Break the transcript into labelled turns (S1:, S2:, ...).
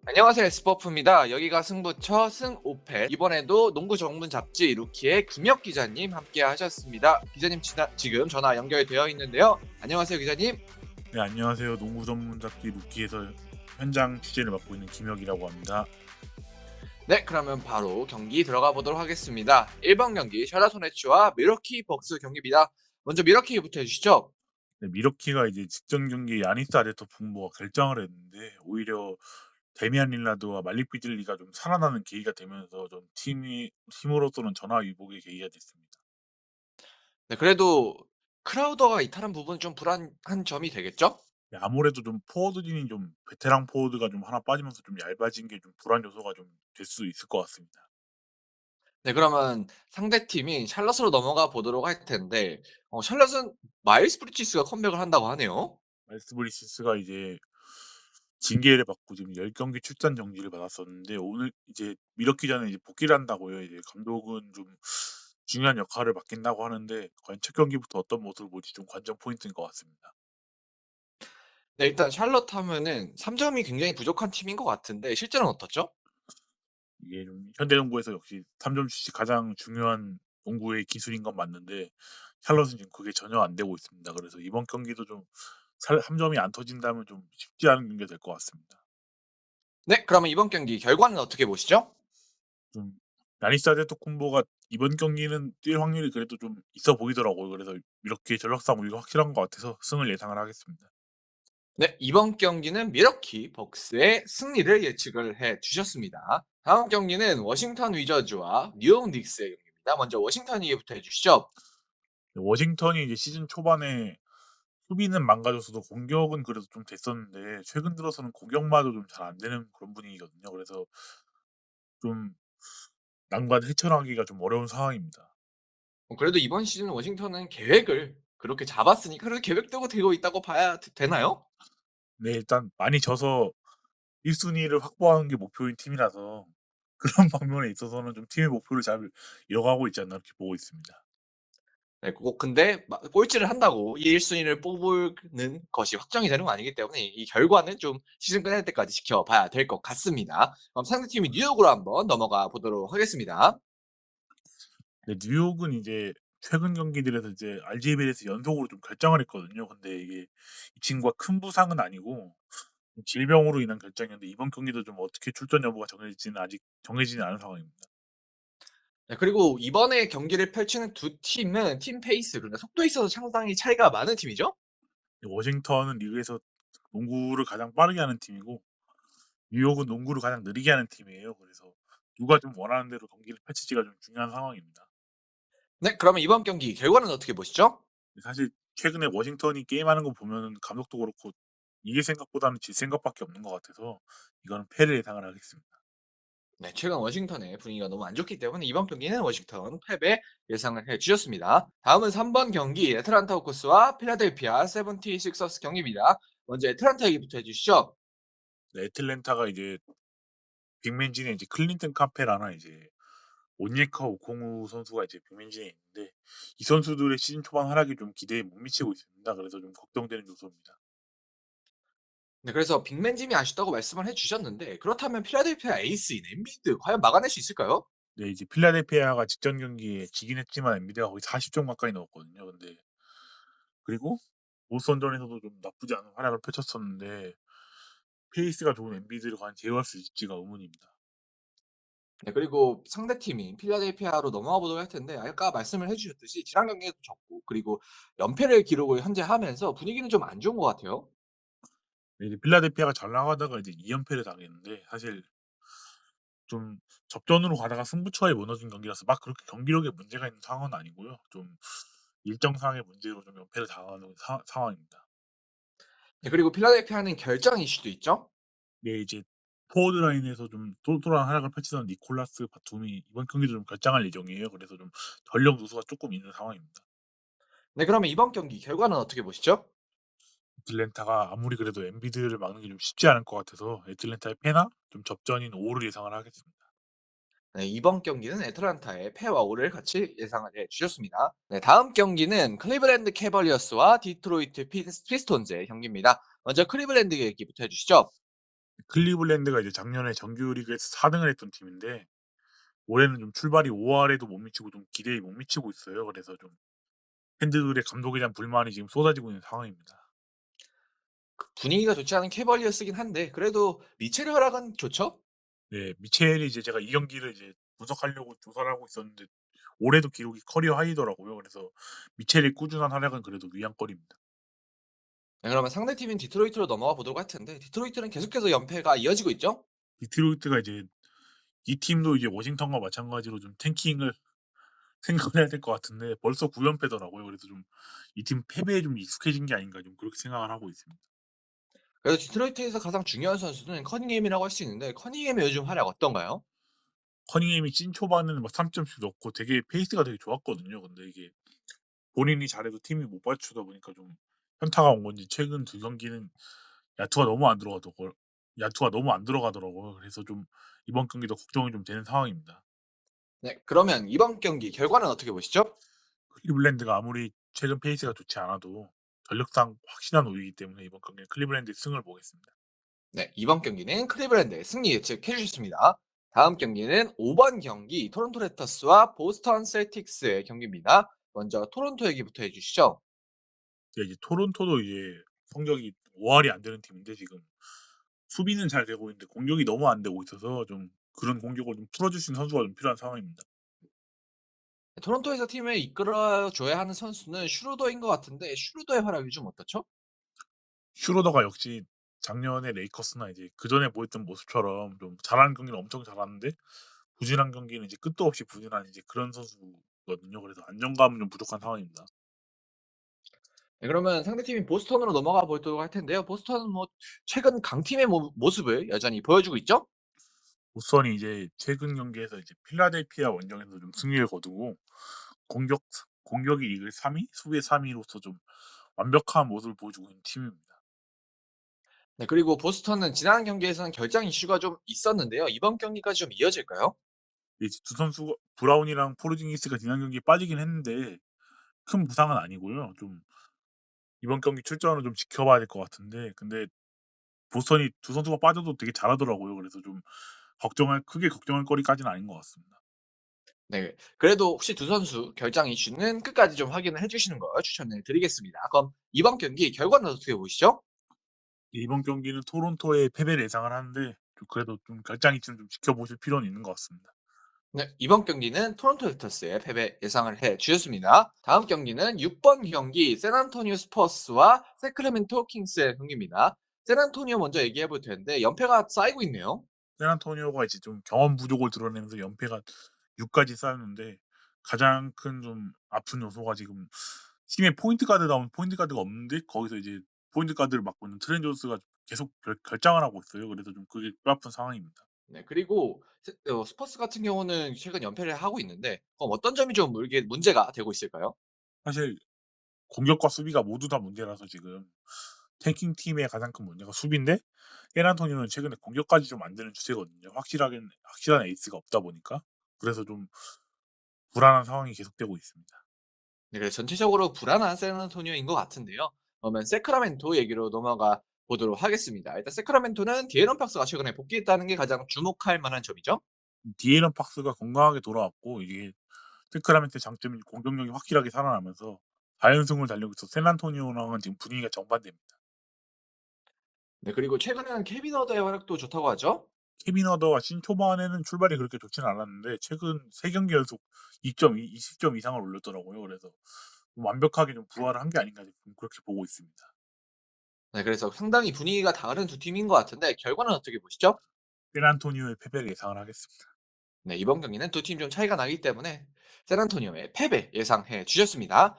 S1: 안녕하세요. 에스퍼프입니다. 여기가 승부처 승5패. 이번에도 농구 전문 잡지 루키의 김혁 기자님 함께 하셨습니다. 기자님 지금 전화 연결되어 있는데요. 안녕하세요, 기자님.
S2: 네, 안녕하세요. 농구 전문 잡지 루키에서 현장 취재를 맡고 있는 김혁이라고 합니다.
S1: 네, 그러면 바로 경기 들어가 보도록 하겠습니다. 1번 경기 샬럿 호네츠와 밀워키 벅스 경기입니다. 먼저 밀워키부터 해주시죠.
S2: 네, 미러키가 이제 직전 경기에 야니스 아데토쿤보가 결정을 했는데 오히려 데미안 릴라드와 말릭 비즐리가 좀 살아나는 계기가 되면서 좀 팀으로서는 전화위복의 계기가 됐습니다.
S1: 네, 그래도 크라우더가 이탈한 부분은 좀 불안한 점이 되겠죠?
S2: 네, 아무래도 좀 포워드진이 좀 베테랑 포워드가 좀 하나 빠지면서 좀 얇아진 게 좀 불안 요소가 좀 될 수 있을 것 같습니다.
S1: 네, 그러면 상대팀인 샬럿으로 넘어가 보도록 할 텐데 샬럿은 마일스 브리지스가 컴백을 한다고 하네요.
S2: 마일스 브리시스가 이제 징계를 받고 지금 10 경기 출전 정지를 받았었는데 오늘 이제 미러키 전에 이제 복귀를 한다고요. 이제 감독은 좀 중요한 역할을 맡긴다고 하는데 과연 첫 경기부터 어떤 모습을 볼지 좀 관전 포인트인 것 같습니다.
S1: 네, 일단 샬럿 하면은 3 점이 굉장히 부족한 팀인 것 같은데 실제로는 어떻죠?
S2: 이게 좀 현대 농구에서 역시 3점 슛이 가장 중요한 농구의 기술인 건 맞는데 샬럿은 지금 그게 전혀 안 되고 있습니다. 그래서 이번 경기도 좀 살 3 점이 안 터진다면 좀 쉽지 않은 경기가 될 것 같습니다.
S1: 네, 그러면 이번 경기 결과는 어떻게 보시죠?
S2: 좀 야니스 아데토쿤보가 이번 경기는 뛸 확률이 그래도 좀 있어 보이더라고요. 그래서 이렇게 전력상 우위가 확실한 것 같아서 승을 예상을 하겠습니다.
S1: 네, 이번 경기는 밀워키 벅스의 승리를 예측을 해 주셨습니다. 다음 경기는 워싱턴 위저즈와 뉴욕 닉스의 경기입니다. 먼저 워싱턴 이부터 해 주시죠.
S2: 워싱턴이 이제 시즌 초반에 수비는 망가졌어도 공격은 그래도 좀 됐었는데 최근 들어서는 공격마저 좀 잘 안 되는 그런 분위기거든요. 그래서 좀 난관 헤쳐나가기가 좀 어려운 상황입니다.
S1: 그래도 이번 시즌 워싱턴은 계획을 그렇게 잡았으니까 그래도 계획대로 되고 있다고 봐야 되나요?
S2: 네, 일단 많이 져서 1 순위를 확보하는 게 목표인 팀이라서 그런 방면에 있어서는 좀 팀의 목표를 잘 이뤄가고 있지 않나 이렇게 보고 있습니다.
S1: 네, 꼭 근데 꼴찌를 한다고 이 1 순위를 뽑는 것이 확정이 되는 건 아니기 때문에 이 결과는 좀 시즌 끝날 때까지 지켜봐야 될 것 같습니다. 그럼 상대팀이 뉴욕으로 한번 넘어가 보도록 하겠습니다.
S2: 네, 뉴욕은 이제 최근 경기들에서 이제 RJBL에서 연속으로 좀 결정을 했거든요. 근데 이게 이 친구가 큰 부상은 아니고 질병으로 인한 결정이었는데 이번 경기도 좀 어떻게 출전 여부가 정해질지는 아직 정해지지 않은 상황입니다.
S1: 네, 그리고 이번에 경기를 펼치는 두 팀은 팀 페이스 그러니까 속도에 있어서 상당히 차이가 많은 팀이죠?
S2: 워싱턴은 리그에서 농구를 가장 빠르게 하는 팀이고 뉴욕은 농구를 가장 느리게 하는 팀이에요. 그래서 누가 좀 원하는 대로 경기를 펼칠지가 좀 중요한 상황입니다.
S1: 네, 그러면 이번 경기 결과는 어떻게 보시죠?
S2: 사실 최근에 워싱턴이 게임하는 거 보면은 감독도 그렇고 이길 생각보다는 질 생각밖에 없는 것 같아서 이거는 패를 예상을 하겠습니다.
S1: 네, 최근 워싱턴의 분위기가 너무 안 좋기 때문에 이번 경기는 워싱턴 패배 예상을 해 주셨습니다. 다음은 3번 경기 애틀란타 호크스와 필라델피아 세븐티식서스 경기입니다. 먼저 애틀란타 얘기부터 해 주시죠.
S2: 네, 애틀랜타가 이제 빅맨진에 이제 클린턴 카페라나 이제 온예카 오콩우 선수가 이제 빅맨진에 있는데 이 선수들의 시즌 초반 활약이 좀 기대에 못 미치고 있습니다. 그래서 좀 걱정되는 요소입니다.
S1: 네, 그래서 빅맨짐이 아쉽다고 말씀을 해 주셨는데 그렇다면 필라델피아 에이스인 엠비드 과연 막아낼 수 있을까요?
S2: 네, 이제 필라델피아가 직전 경기에 지긴 했지만 엔비디가 거의 40점 가까이 넣었거든요. 근데 그리고 보스턴전에서도 좀 나쁘지 않은 활약을 펼쳤었는데 페이스가 좋은 엔비드를 과연 제어할 수 있을지가 의문입니다.
S1: 네, 그리고 상대팀인 필라델피아로 넘어가 보도록 할 텐데 아까 말씀을 해 주셨듯이 지난 경기에도 졌고 그리고 연패를 기록을 현재 하면서 분위기는 좀 안 좋은 것 같아요.
S2: 네, 이제 필라델피아가 잘 나가다가 이제 2 연패를 당했는데 사실 좀 접전으로 가다가 승부처에 무너진 경기라서 막 그렇게 경기력에 문제가 있는 상황은 아니고요. 좀 일정상의 문제로 좀 연패를 당하는 상황입니다.
S1: 네, 그리고 필라델피아는 결정 이슈도 있죠.
S2: 네, 이제 포워드 라인에서 좀 똘똘한 활약을 펼치던 니콜라스 바툼이 이번 경기도 좀 결장할 예정이에요. 그래서 좀 전력 누수가 쪼끔 있는 상황입니다.
S1: 네, 그러면 이번 경기 결과는 어떻게 보시죠?
S2: 애틀랜타가 아무리 그래도 엔비드를 막는 게 좀 쉽지 않을 것 같아서 애틀랜타의 패나 좀 접전인 5를 예상을 하겠습니다.
S1: 네, 이번 경기는 애틀란타의 패와 오를 같이 예상을 해 주셨습니다. 네, 다음 경기는 클리블랜드 캐벌리어스와 디트로이트 피스톤즈의 경기입니다. 먼저 클리블랜드 얘기부터 해 주시죠.
S2: 클리블랜드가 이제 작년에 정규리그에서 4 등을 했던 팀인데 올해는 좀 출발이 5 할에도 못 미치고 좀 기대에 못 미치고 있어요. 그래서 좀 팬들의 감독에 대한 불만이 지금 쏟아지고 있는 상황입니다.
S1: 분위기가 좋지 않은 캐벌리어스긴 한데 그래도 미첼의 활약은 좋죠?
S2: 네. 미첼이 이제 제가 이 경기를 이제 분석하려고 조사를 하고 있었는데 올해도 기록이 커리어 하이더라고요. 그래서 미첼의 꾸준한 활약은 그래도 위안거리입니다.
S1: 네, 그러면 상대팀인 디트로이트로 넘어가 보도록 할 텐데 디트로이트는 계속해서 연패가 이어지고 있죠?
S2: 디트로이트가 이제 이 팀도 이제 워싱턴과 마찬가지로 좀 탱킹을 생각을 해야 될 것 같은데 벌써 9 연패더라고요. 그래서 좀 이 팀 패배에 좀 익숙해진 게 아닌가 좀 그렇게 생각을 하고 있습니다.
S1: 그래서 디트로이트에서 가장 중요한 선수는 커닝햄이라고 할 수 있는데 커닝햄의 요즘 활약 어떤가요?
S2: 커닝햄이 찐 초반에는 막 3 점씩 넣고 되게 페이스가 되게 좋았거든요. 근데 이게 본인이 잘해도 팀이 못 받쳐주다 보니까 좀 현타가 온 건지 최근 2 경기는 야투가 너무 안 들어가더라고요. 야투가 너무 안 들어가더라고요. 그래서 좀 이번 경기도 걱정이 좀 되는 상황입니다.
S1: 네, 그러면 이번 경기 결과는 어떻게 보시죠?
S2: 클리블랜드가 아무리 최근 페이스가 좋지 않아도 전력상 확실한 우위이기 때문에 이번 경기는 클리블랜드의 승을 보겠습니다.
S1: 네, 이번 경기는 클리블랜드의 승리 예측해 주셨습니다. 다음 경기는 5번 경기 토론토 랩터스와 보스턴 셀틱스의 경기입니다. 먼저 토론토 얘기부터 해주시죠.
S2: 이제 토론토도 이제 성적이 5 할이 안 되는 팀인데 지금 수비는 잘 되고 있는데 공격이 너무 안 되고 있어서 좀 그런 공격을 좀 풀어줄 수 있는 선수가 좀 필요한 상황입니다.
S1: 토론토에서 팀을 이끌어 줘야 하는 선수는 슈루더인 것 같은데 슈루더의 활약이 좀 어떻죠?
S2: 슈로더가 역시 작년에 레이커스나 이제 그전에 보였던 모습처럼 좀 잘하는 경기는 엄청 잘하는데 부진한 경기는 이제 끝도 없이 부진한 이제 그런 선수거든요. 그래서 안정감은 좀 부족한 상황입니다.
S1: 네, 그러면 상대팀인 보스턴으로 넘어가 보도록 할 텐데요. 보스턴은 뭐 최근 강팀의 모습을 여전히 보여주고 있죠?
S2: 보스턴이 이제 최근 경기에서 이제 필라델피아 원정에서 좀 승리를 거두고 공격이 리그 3 위, 수비 3 위로서 좀 완벽한 모습을 보여주고 있는 팀입니다.
S1: 네, 그리고 보스턴은 지난 경기에서는 결장 이슈가 좀 있었는데요. 이번 경기까지 좀 이어질까요?
S2: 이제 두 선수가 브라운이랑 포르징기스가 지난 경기에 빠지긴 했는데 큰 부상은 아니고요. 좀 이번 경기 출전을 좀 지켜봐야 될 것 같은데 근데 보스턴이 두 선수가 빠져도 되게 잘하더라고요. 그래서 좀 크게 걱정할 거리까지는 아닌 것 같습니다.
S1: 네. 그래도 혹시 두 선수 결장 이슈는 끝까지 좀 확인을 해 주시는 걸 추천을 드리겠습니다. 그럼 이번 경기 결과는 어떻게 보시죠?
S2: 이번 경기는 토론토의 패배를 예상을 하는데 좀 그래도 좀 결장 이슈는 좀 지켜보실 필요는 있는 것 같습니다.
S1: 네. 이번 경기는 토론토 랩터스의 패배 예상을 해 주셨습니다. 다음 경기는 6번 경기 샌안토니오 스퍼스와 새크라멘토 킹스의 경기입니다. 샌안토니오 먼저 얘기해 볼 텐데 연패가 쌓이고 있네요.
S2: 샌안토니오가 이제 좀 경험 부족을 드러내면서 연패가 6 까지 쌓였는데 가장 큰 좀 아픈 요소가 지금 팀에 포인트 가드 나오면 포인트 가드가 없는데 거기서 이제 포인트 가드를 맡고 있는 트렌 존스가 계속 결장을 하고 있어요. 그래서 좀 그게 뼈아픈 상황입니다.
S1: 네. 그리고 스퍼스 같은 경우는 최근 연패를 하고 있는데 그럼 어떤 점이 좀 이게 문제가 되고 있을까요?
S2: 사실 공격과 수비가 모두 다 문제라서 지금 탱킹 팀의 가장 큰 문제가 수비인데 샌안토니오는 최근에 공격까지 좀 안 되는 추세거든요. 확실한 에이스가 없다 보니까. 그래서 좀 불안한 상황이 계속되고 있습니다.
S1: 네, 그래서 전체적으로 불안한 샌안토니오인 것 같은데요. 그러면 세크라멘토 얘기로 넘어가 보도록 하겠습니다. 일단 세크라멘토는 디에런 팍스가 최근에 복귀했다는 게 가장 주목할 만한 점이죠.
S2: 디에런 팍스가 건강하게 돌아왔고 이게 테크라멘트의 장점이 공격력이 확실하게 살아나면서 4 연승을 달리고 있어 샌안토니오랑은 지금 분위기가 정반대입니다.
S1: 네, 그리고 최근에는 케빈 허더의 활약도 좋다고 하죠.
S2: 케빈 허더가 신초반에는 출발이 그렇게 좋지는 않았는데 최근 3 경기 연속 2.2 20점 이상을 올렸더라고요. 그래서 좀 완벽하게 좀 부활을 한 게 아닌가 좀 그렇게 보고 있습니다.
S1: 네, 그래서 상당히 분위기가 다른 두 팀인 것 같은데 결과는 어떻게 보시죠?
S2: 샌안토니오의 패배를 예상을 하겠습니다.
S1: 네, 이번 경기는 두 팀 좀 차이가 나기 때문에 샌안토니오의 패배 예상해 주셨습니다.